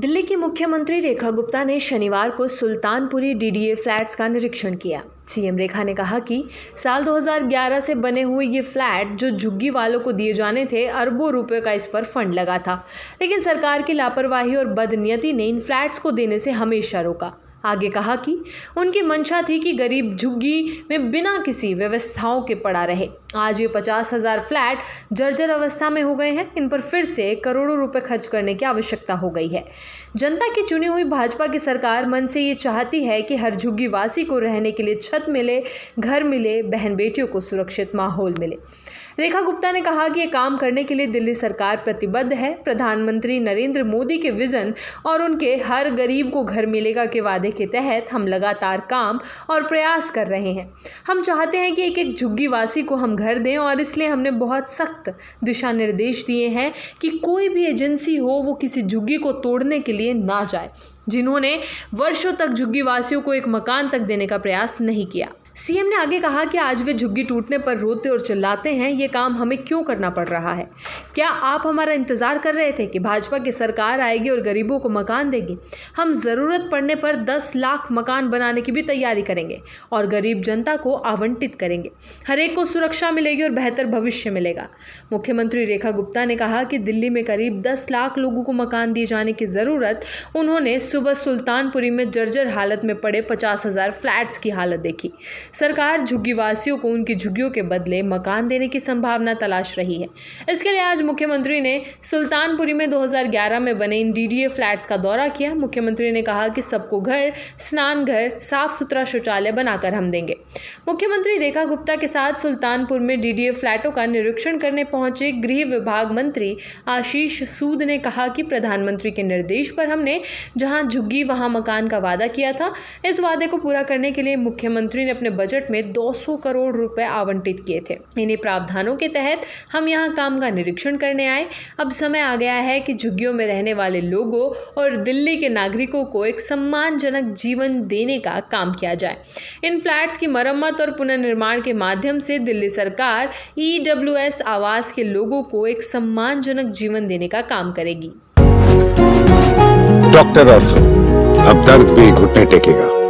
दिल्ली की मुख्यमंत्री रेखा गुप्ता ने शनिवार को सुल्तानपुरी डीडीए फ्लैट्स का निरीक्षण किया। सीएम रेखा ने कहा कि साल 2011 से बने हुए ये फ्लैट जो झुग्गी वालों को दिए जाने थे, अरबों रुपए का इस पर फंड लगा था, लेकिन सरकार की लापरवाही और बदनीयती ने इन फ्लैट्स को देने से हमेशा रोका। आगे कहा कि उनकी मंशा थी कि गरीब झुग्गी में बिना किसी व्यवस्थाओं के पड़ा रहे। आज ये 50,000 फ्लैट जर्जर अवस्था में हो गए हैं। इन पर फिर से करोड़ों रुपए खर्च करने की आवश्यकता हो गई है। जनता की चुनी हुई भाजपा की सरकार मन से ये चाहती है कि हर झुग्गी वासी को रहने के लिए छत मिले, घर मिले, बहन बेटियों को सुरक्षित माहौल मिले। रेखा गुप्ता ने कहा कि ये काम करने के लिए दिल्ली सरकार प्रतिबद्ध है। प्रधानमंत्री नरेंद्र मोदी के विजन और उनके हर गरीब को घर मिलेगा के वादे के तहत हम लगातार काम और प्रयास कर रहे हैं। हम चाहते हैं कि एक एक झुग्गी वासी को हम घर दें और इसलिए हमने बहुत सख्त दिशा निर्देश दिए हैं कि कोई भी एजेंसी हो वो किसी झुग्गी को तोड़ने के लिए ना जाए, जिन्होंने वर्षों तक झुग्गी वासियों को एक मकान तक देने का प्रयास नहीं किया। सीएम ने आगे कहा कि आज वे झुग्गी टूटने पर रोते और चिल्लाते हैं। ये काम हमें क्यों करना पड़ रहा है? क्या आप हमारा इंतजार कर रहे थे कि भाजपा की सरकार आएगी और गरीबों को मकान देगी? हम ज़रूरत पड़ने पर 10 लाख मकान बनाने की भी तैयारी करेंगे और गरीब जनता को आवंटित करेंगे। हर एक को सुरक्षा मिलेगी और बेहतर भविष्य मिलेगा। मुख्यमंत्री रेखा गुप्ता ने कहा कि दिल्ली में करीब 10 लाख लोगों को मकान दिए जाने की ज़रूरत। उन्होंने सुबह सुल्तानपुरी में जर्जर हालत में पड़े 50,000 फ्लैट्स की हालत देखी। सरकार झुग्गी वासियों को उनकी झुग्गियों के बदले मकान देने की संभावना तलाश रही है। इसके लिए आज मुख्यमंत्री ने सुल्तानपुरी में 2011 में बने इन डीडीए फ्लैट्स का दौरा किया। मुख्यमंत्री ने कहा कि सबको घर, स्नान घर, साफ सुथरा शौचालय बनाकर हम देंगे। मुख्यमंत्री रेखा गुप्ता के साथ सुल्तानपुर में डीडीए फ्लैटों का निरीक्षण करने पहुंचे गृह विभाग मंत्री आशीष सूद ने कहा कि प्रधानमंत्री के निर्देश पर हमने जहां झुग्गी वहां मकान का वादा किया था। इस वादे को पूरा करने के लिए मुख्यमंत्री ने अपने बजट में 200 करोड़ रुपए आवंटित किए थे। इन्हीं प्रावधानों के तहत हम यहां काम का निरीक्षण करने आए। अब समय आ गया है कि झुग्गियों में रहने वाले लोगों और दिल्ली के नागरिकों को एक सम्मानजनक जीवन देने का काम किया जाए। इन फ्लैट्स की मरम्मत और पुनर्निर्माण के माध्यम से दिल्ली सरकार EWS आवास के लोगों को एक सम्मानजनक जीवन देने का काम करेगी। डॉक्टर ऑर्थो, अब दर्द भी घुटने टेकेगा।